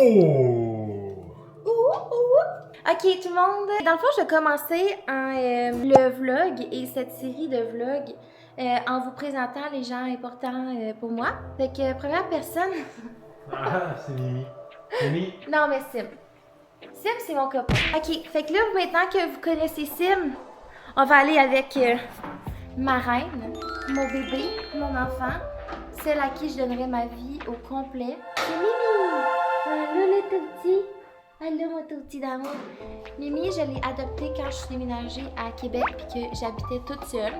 Oh! Ok, tout le monde. Dans le fond, je vais commencer le vlog et cette série de vlogs en vous présentant les gens importants pour moi. Fait que première personne. Ah, c'est Mimi. Mimi? Non, mais Sim. Sim, c'est mon copain. Ok, fait que là, maintenant que vous connaissez Sim, on va aller avec ma reine, mon bébé, mon enfant, celle à qui je donnerai ma vie au complet. C'est Mimi! Allô, le tout petit! Allô, mon tout petit d'amour! Mimi, je l'ai adoptée quand je suis déménagée à Québec puis que j'habitais toute seule.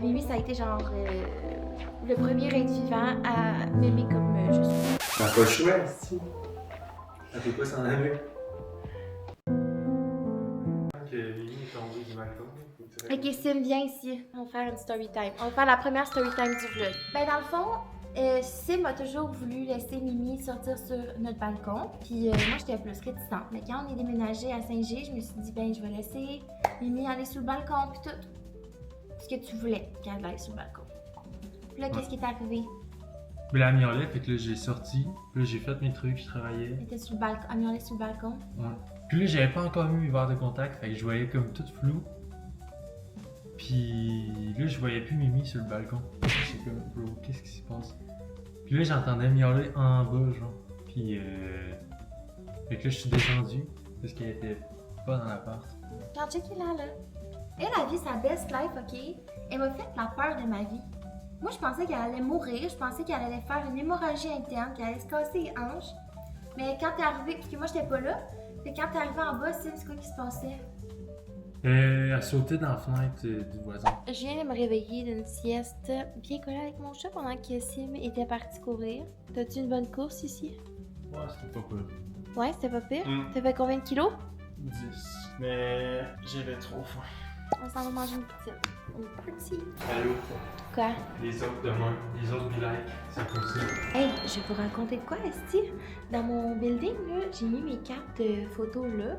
Mimi, ça a été genre le premier être vivant à m'aimer comme je suis. T'as pas le choix, si. Elle peut pas s'en aller. Que Mimi est tombée du balcon. Ok, Sim, viens ici. On va faire une story time. On va faire la première story time du vlog. Ben, dans le fond, Sim a toujours voulu laisser Mimi sortir sur notre balcon. Puis moi, j'étais plus réticente. Mais quand on est déménagé à Saint-Gilles, je me suis dit, ben, je vais laisser Mimi aller sur le balcon. Puis tout. Ce que tu voulais qu'elle aille sur le balcon. Puis là, qu'est-ce qui est arrivé? Mais la miaulait, fait que là, j'ai sorti. Puis là, j'ai fait mes trucs, je travaillais. Elle était sur le balcon. Elle allait sur le balcon. Ouais. Puis là, j'avais pas encore mis mes verres de contact, fait que je voyais comme tout flou. Puis là, je voyais plus Mimi sur le balcon. J'étais comme, bro, qu'est-ce qui se passe? Puis là, j'entendais miauler en bas, genre. Puis fait que là, je suis descendu parce qu'elle était pas dans l'appart. Genre, check là. Elle a vu sa best life, ok? Elle m'a fait la peur de ma vie. Moi, je pensais qu'elle allait mourir. Je pensais qu'elle allait faire une hémorragie interne, qu'elle allait se casser les hanches. Mais quand t'es arrivée, parce que moi, j'étais pas là. Puis quand t'es arrivée en bas, c'est quoi qui se passait? Elle sautait dans la fenêtre du voisin. Je viens de me réveiller d'une sieste bien collée avec mon chat pendant que Sim était parti courir. T'as-tu une bonne course ici? Ouais, c'était pas cool. Ouais, c'était pas pire. Mm. T'as fait combien de kilos? 10. Mais j'avais trop faim. On s'en va manger une petite. Une petite. Allô? Quoi? Les autres demain, les autres be like, ça continue. Hey, je vais vous raconter de quoi, Esti? Dans mon building, là, j'ai mis mes cartes de photos là.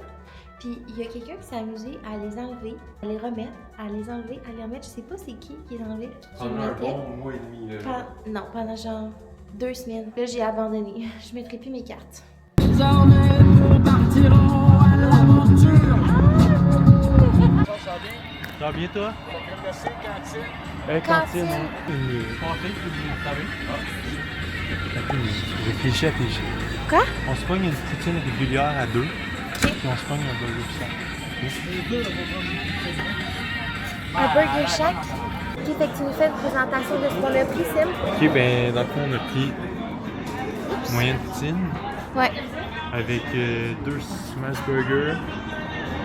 Puis il y a quelqu'un qui s'est amusé à les enlever, à les remettre, à les enlever, à les remettre. Je sais pas c'est qui les enlevait. Pendant un bon mois et demi, là. Non, pendant genre 2 semaines. Là, j'ai abandonné. Je mettrai plus mes cartes. Ça va bien, toi? Cantine. Réfléchis à tes chiens. Quoi? On se pogne une poutine régulière à 2. Puis on se pogne un burger shack. Un burger shack. Ok, fait que tu nous fais une présentation de ce qu'on a pris, Sim. Ok, ben dans le fond, on a pris moyenne poutine Ouais. avec 2 smash burgers,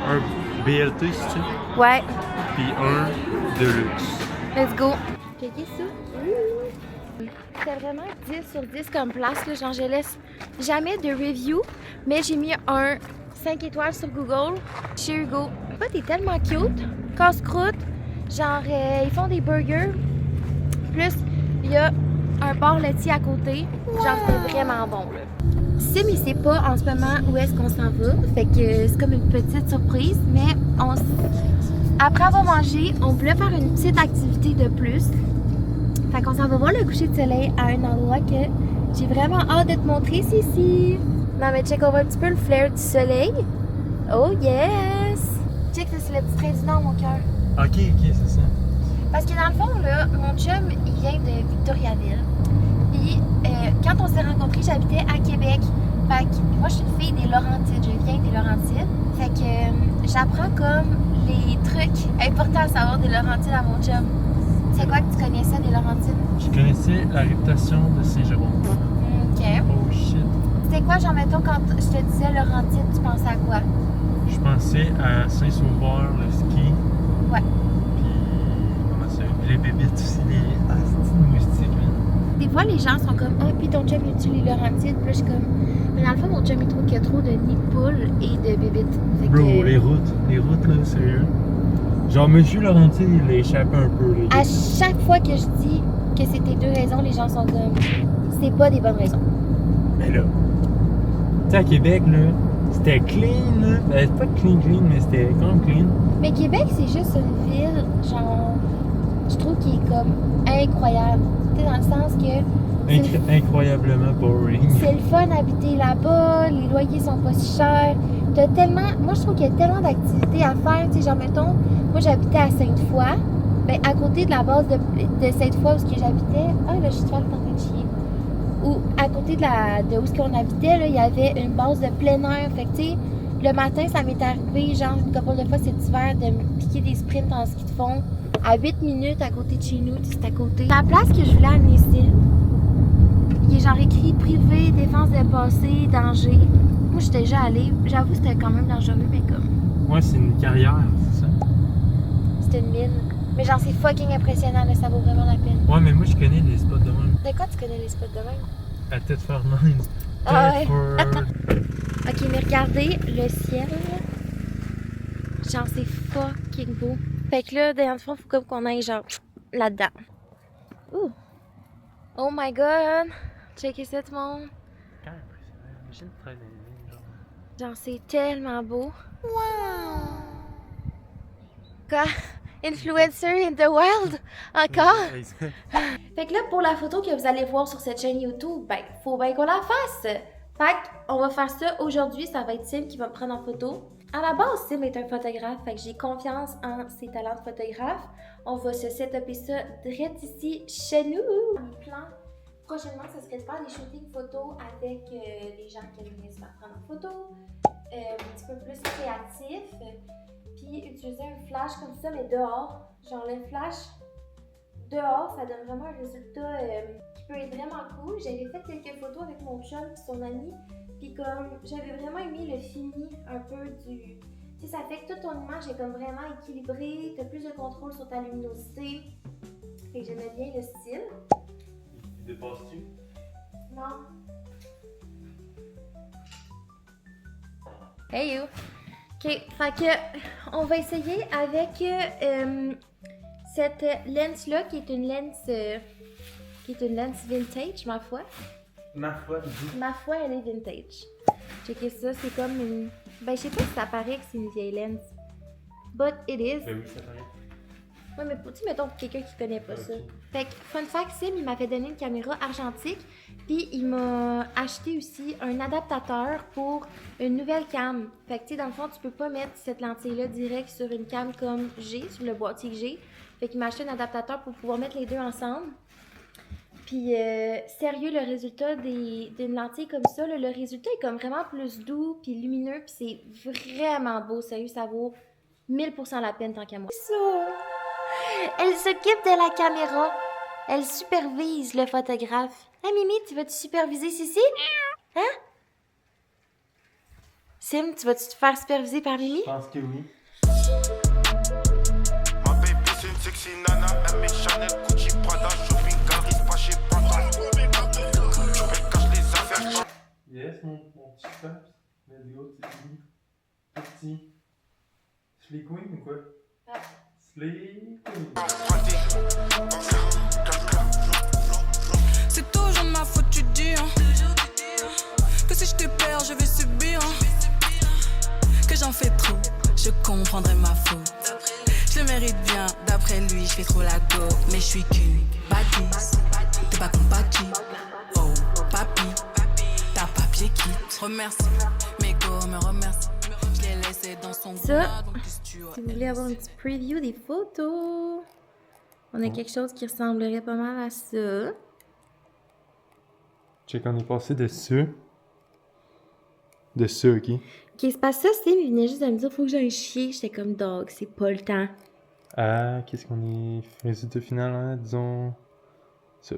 un BLT, c'est-tu? Ouais. Puis un deluxe. Let's go. Checkez ça. C'est vraiment 10 sur 10 comme place. Là. Genre, je laisse jamais de review, mais j'ai mis un 5 étoiles sur Google. Chez Hugo. Oh, t'es tellement cute. Casse-croûte. Genre, ils font des burgers. Plus, il y a un bar laitier à côté. Genre, c'est vraiment bon. Là. Sim, il sait pas en ce moment où est-ce qu'on s'en va. Fait que c'est comme une petite surprise, mais après avoir mangé, on voulait faire une petite activité de plus. Fait qu'on s'en va voir le coucher de soleil à un endroit que j'ai vraiment hâte de te montrer, c'est ici. Non mais check, on voit un petit peu le flair du soleil. Oh yes! Check, ça c'est le petit train du Nord, mon cœur. Ok, c'est ça. Parce que dans le fond, là, mon chum, il vient de Victoriaville. Puis quand on s'est rencontrés, j'habitais à Québec. Fait que moi, je suis une fille des Laurentides. Je viens des Laurentides. Fait que j'apprends comme les trucs importants à savoir des Laurentides à mon chum. C'est quoi que tu connaissais des Laurentides? Je connaissais la réputation de Saint-Jérôme. Ok. Oh shit. C'était quoi, genre, mettons, quand je te disais Laurentides, tu pensais à quoi? Je pensais à Saint-Sauveur, le ski. Ouais. Puis, comment ça? Puis les bébites aussi, les moustiques, là. Des fois, les gens sont comme, ah, puis ton chum, il tue les Laurentides. Puis là, je suis comme, mais dans le fond, mon chum, il trouve qu'il y a trop de nids de poules et de bébites. Fait Bro, que... les routes, là, sérieux. Genre, Monsieur Laurentide, il l'a échappé un peu, là. À chaque fois que je dis que c'est tes 2 raisons, les gens sont comme, c'est pas des bonnes raisons. Mais là, tu sais, à Québec, là, c'était clean, là. Ben, c'est pas clean, mais c'était quand même clean. Mais Québec, c'est juste une ville, genre, je trouve qu'il est comme incroyable. Tu sais, dans le sens que Incroyablement boring. C'est le fun d'habiter là-bas, les loyers sont pas si chers. T'as tellement... Moi, je trouve qu'il y a tellement d'activités à faire. Tu sais, genre, mettons, moi, j'habitais à Sainte-Foy. Ben, à côté de la base de Sainte-Foy où j'habitais... Ah, le cheval est en train de chier. Ou à côté de où on habitait, là, il y avait une base de plein air. Fait que, tu sais, le matin, ça m'est arrivé, genre, une couple de fois cet hiver, de me piquer des sprints en ski de fond à 8 minutes à côté de chez nous. C'est à côté. La place que je voulais amener ici, il est genre écrit privé, défense de passé, danger. Moi, j'étais déjà allée. J'avoue, c'était quand même dangereux, mais comme. Ouais, c'est une carrière, c'est ça? C'était une mine. Mais genre, c'est fucking impressionnant, là, ça vaut vraiment la peine. Ouais, mais moi, je connais les spots de même. De quoi tu connais les spots de même? À Tête Fernande. Ah ouais. Ok, mais regardez le ciel. Genre, c'est fucking beau. Fait que là, dans le fond, faut comme qu'on aille genre là-dedans. Ouh! Oh my god! Checkez ça, tout le monde. Quand impressionnant. Imagine de travailler dans les mines, genre. Genre, c'est tellement beau. Wow! Quoi? Influencer in the wild? Encore? Fait que là, pour la photo que vous allez voir sur cette chaîne YouTube, ben, faut bien qu'on la fasse. Fait qu'on va faire ça aujourd'hui. Ça va être Sim qui va me prendre en photo. À la base, Sim est un photographe, fait que j'ai confiance en ses talents de photographe. On va se setuper ça direct ici chez nous. Mes plans prochainement, ce serait de faire des shootings photos avec les gens qui aiment se faire prendre en photo, un petit peu plus créatif, puis utiliser un flash comme ça, mais dehors. Genre le flash dehors, ça donne vraiment un résultat qui peut être vraiment cool. J'avais fait quelques photos avec mon chum et son ami. Puis comme, j'avais vraiment aimé le fini un peu du... Tu sais, ça fait que toute ton image est comme vraiment équilibrée, t'as plus de contrôle sur ta luminosité. Fait que j'aimais bien le style. Il dépasse-tu? Non. Hey you! Ok, fait que on va essayer avec cette lens-là qui est une lens vintage, ma foi. Ma foi, dis. Ma foi, elle est vintage. Checkez ça, c'est comme une... Ben, je sais pas si ça paraît que c'est une vieille lens. But it is. Ben oui, ça paraît. Ouais, mais tu mettons pour quelqu'un qui connaît pas Okay. ça. Fait que, fun fact, Sim, il m'avait donné une caméra argentique. Puis, il m'a acheté aussi un adaptateur pour une nouvelle cam. Fait que, tu sais, dans le fond, tu peux pas mettre cette lentille-là direct sur une cam comme j'ai, sur le boîtier que j'ai. Fait qu'il m'a acheté un adaptateur pour pouvoir mettre les deux ensemble. Puis, sérieux, le résultat d'une lentille comme ça, là, le résultat est comme vraiment plus doux puis lumineux. Puis c'est vraiment beau, sérieux, ça vaut 1000% la peine tant qu'à moi. Ça! Elle s'occupe de la caméra. Elle supervise le photographe. Hey Mimi, tu vas-tu superviser Cici? Hein? Sim, tu vas-tu te faire superviser par Mimi? Je pense que oui. Ma baby c'est une sexy nana, elle met Chanel, Gucci, Prada, shopping, Caris, pas chez Prada. Je vais cacher les affaires. Yes, mon petit pape. Let's go, petit. Slay Queen ou quoi? Ah. Slay Queen. C'est toujours ma faute, tu dis hein. Que si je te perds, je vais subir hein. Que j'en fais trop, je comprendrai ma faute. Je le mérite bien, d'après lui, je fais trop la go. Mais je suis qu'une bâtisse, t'es pas compatible. Oh, papi, t'as papier qui te remercie. Mes go me remercie, je l'ai laissé dans son Ça, gars, donc qu'est-ce que tu as si vous voulez avoir une petite preview des photos, on a quelque chose qui ressemblerait pas mal à ça. Check, on est passé de ça. De ça, ok? Ok, c'est pas ça, Sim, il venait juste de me dire faut que j'aille chier. J'étais comme dog, c'est pas le temps. Ah, qu'est-ce qu'on est. Résultat final, hein? Disons. Ça.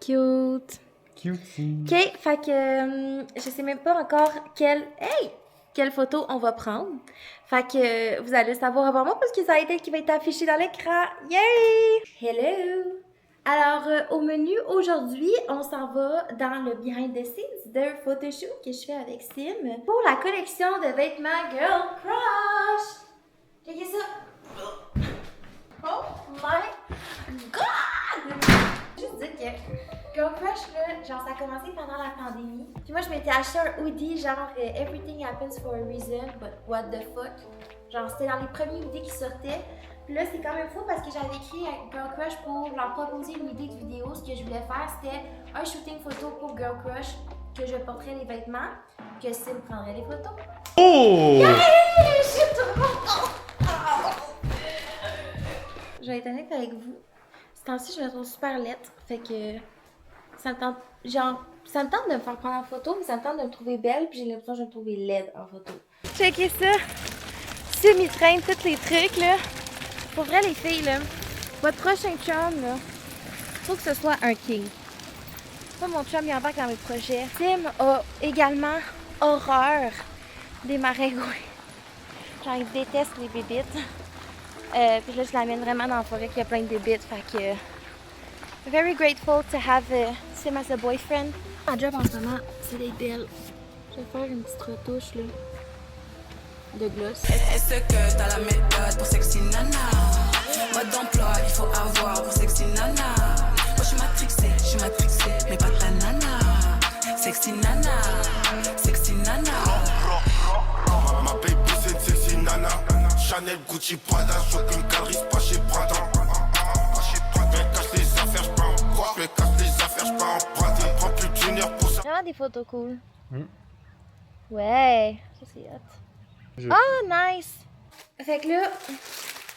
Cute. Cutie. Ok, fait que je sais même pas encore quelle photo on va prendre. Fait que vous allez le savoir avant moi parce que ça a été qui va être affiché dans l'écran. Yay! Hello! Alors, au menu aujourd'hui, on s'en va dans le behind the scenes d'un photoshoot que je fais avec Sim pour la collection de vêtements Girl Crush. Checkez ça! Oh my god! Juste dire que Girl Crush, là, genre ça a commencé pendant la pandémie. Puis moi, je m'étais acheté un hoodie genre Everything happens for a reason, but what the fuck? Genre, c'était dans les premiers hoodies qui sortaient. Puis là, c'est quand même fou parce que j'avais écrit à Girl Crush pour leur proposer une idée de vidéo. Ce que je voulais faire, c'était un shooting photo pour Girl Crush, que je porterais les vêtements, que Sim prendrait les photos. Oh! Je suis trop contente! Je vais être honnête avec vous. Ce temps-ci, je me trouve super laide. Fait que ça me tente, ça me tente de me faire prendre en photo, mais ça me tente de me trouver belle, puis j'ai l'impression que je vais me trouver laide en photo. Checkez ça! Sim, il traîne tous les trucs, là. Pour vrai, les filles, là, votre prochain chum, là, faut que ce soit un king. Moi, mon chum, il embarque dans mes projets. Sim a également horreur des maringouins. Genre, il déteste les bébites. Puis là, je l'amène vraiment dans la forêt qu'il y a plein de bébites. Fait que... very grateful to have Sim as a boyfriend. Ma job en ce moment, c'est d'être belle. Je vais faire une petite retouche, là, de gloss. Est-ce que t'as la méthode pour sexy nana? Mode d'emploi, il faut avoir pour sexy nana. Moi je suis matrixée, mais pas ta nana. Sexy nana, sexy nana. Ma baby c'est une sexy nana. Chanel, Gucci, Prada, shopping, Caris, pas chez Prada. Je cache les affaires, j'peux en quoi? Je cache les affaires, j'peux emprunter. Prends plus d'une heure pour ça. Vraiment des photos cool. Mm. Ouais, ça c'est hot. Oh, nice! Fait que là,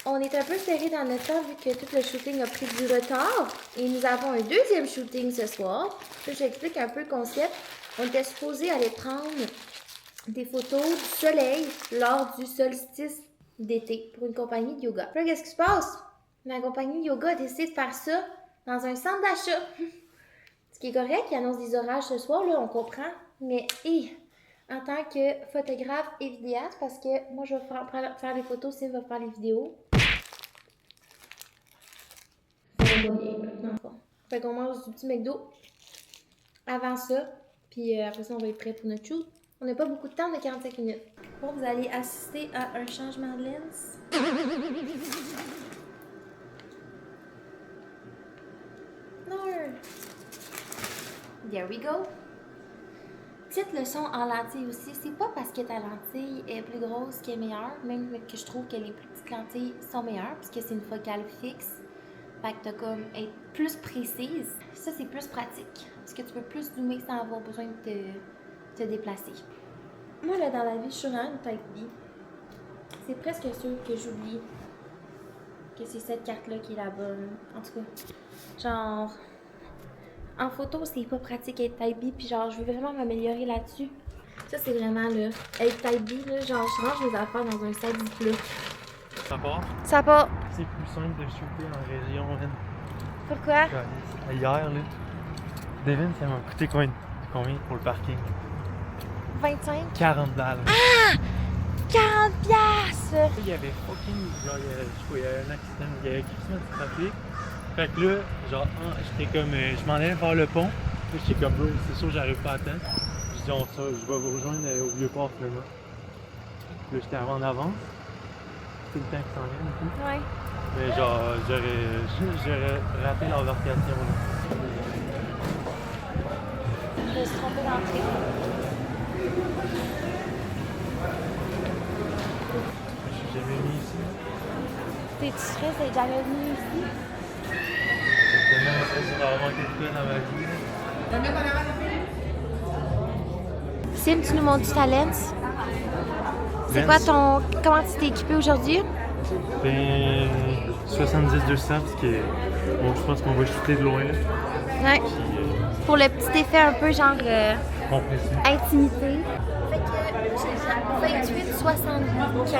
on est un peu serré dans notre temps vu que tout le shooting a pris du retard. Et nous avons un deuxième shooting ce soir. Là, je t'explique un peu le concept. On était supposé aller prendre des photos du soleil lors du solstice d'été pour une compagnie de yoga. Puis là, qu'est-ce qui se passe? La compagnie de yoga a décidé de faire ça dans un centre d'achat. Ce qui est correct, il annonce des orages ce soir, là, on comprend. Mais, en tant que photographe et vidéaste, parce que moi, je vais faire les photos, Sim va faire les vidéos. Fait qu'on mange du petit McDo avant ça, puis après ça, on va être prêt pour notre shoot. On n'a pas beaucoup de temps, de 45 minutes. Bon, vous allez assister à un changement de lens. Non! There we go! Petite leçon en lentille aussi, c'est pas parce que ta lentille est plus grosse qu'elle est meilleure, même que je trouve que les plus petites lentilles sont meilleures, puisque c'est une focale fixe. Fait que t'as comme être plus précise. Ça, c'est plus pratique, parce que tu peux plus zoomer sans avoir besoin de te déplacer. Moi, là, dans la vie, je suis vraiment une type B. C'est presque sûr que j'oublie que c'est cette carte-là qui est la bonne. En tout cas, genre... En photo, c'est pas pratique être type B, puis genre, je veux vraiment m'améliorer là-dessus. Ça, c'est vraiment, là, être type B, là, genre, je range mes affaires dans un sac Ziploc. Ça part? Ça part. C'est plus simple de shooter en région, man. Pourquoi? Hier, là, Devin, ça m'a coûté combien pour le parking? 25. 40 balles. Ah! 40 piastres! Il y avait fucking, genre, il y avait un accident, il y avait quasiment du trafic. Fait que là, genre, j'étais comme, je m'en allais vers le pont. Là, j'étais comme, bro, c'est sûr, j'arrive pas à temps. Je dis, je vais vous rejoindre au Vieux-Port, finalement. Là, j'étais en avance. C'est le temps qui s'en vient, et tout. Ouais. Mais genre, j'aurais raté l'embarcation, là. Je me suis trompée d'entrée. Je suis jamais venu ici. T'es-tu stressé d'être jamais venu ici? J'ai tellement l'impression d'avoir manqué de quoi dans ma vie. Sim, tu nous montres ta lens? C'est quoi ton... Comment tu t'es équipé aujourd'hui? Ben... 70-200, parce que... Bon, je pense qu'on va shooter de loin, là. Ouais. Puis, Pour le petit effet un peu genre compressé. intimité. Fait que j'ai 28, 75. Puis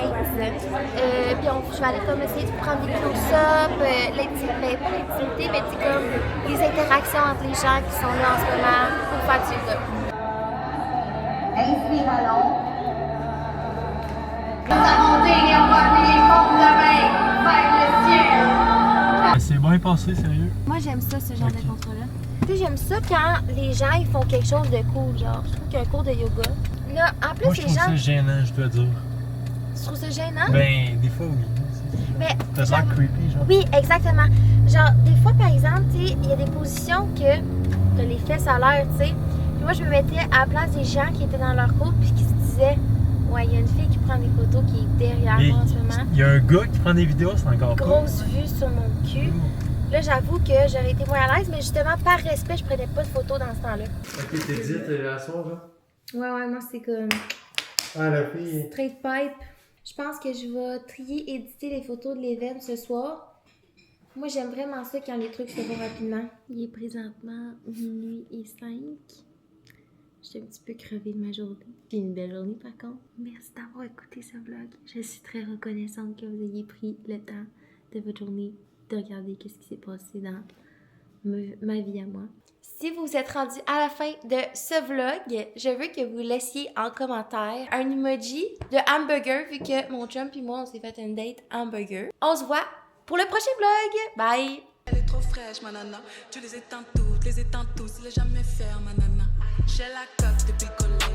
je vais aller comme essayer de prendre des close-up, l'intimité, pas l'intimité, mais c'est comme les interactions entre les gens qui sont là en ce moment pour faire du yoga. Inspirons. Nous avons dit les paumes de main vers le ciel. C'est bien passé, sérieux. Moi, j'aime ça, ce genre de contrat-là. Tu sais, j'aime ça quand les gens ils font quelque chose de cool, genre. Je trouve qu'il y a un cours de yoga. Là, en plus, Moi, je les trouve gens. ça gênant, je dois dire. Tu trouves ça gênant? Ben, des fois, oui. Mais, T'as genre- l'air creepy, genre. Oui, exactement. Genre, des fois, par exemple, tu sais, il y a des positions que t'as les fesses à l'air, tu sais. Puis moi, je me mettais à la place des gens qui étaient dans leur cours puis qui se disaient Ouais, il y a une fille qui prend des photos qui est derrière Et moi en ce moment. il y a un gars qui prend des vidéos, c'est encore pas. Grosse vue sur mon cul. Là, j'avoue que j'aurais été moins à l'aise, mais justement, par respect, je prenais pas de photos dans ce temps-là. Ok, t'es dit à soir, là? Ouais, moi, c'est comme Ah, la fille. straight pipe. Je pense que je vais trier, éditer les photos de l'événement ce soir. Moi, j'aime vraiment ça quand les trucs se font rapidement. Il est présentement minuit et 5. Je suis un petit peu crevée de ma journée. J'ai une belle journée, par contre. Merci d'avoir écouté ce vlog. Je suis très reconnaissante que vous ayez pris le temps de votre journée de regarder ce qui s'est passé dans ma vie à moi. Si vous êtes rendu à la fin de ce vlog, je veux que vous laissiez en commentaire un emoji de hamburger vu que mon chum et moi on s'est fait une date hamburger. On se voit pour le prochain vlog. Bye! Elle est trop fraîche, ma nana. Tu les éteins toutes, les éteins tous. Il est jamais faire, ma nana. J'ai la cote depuis le collège.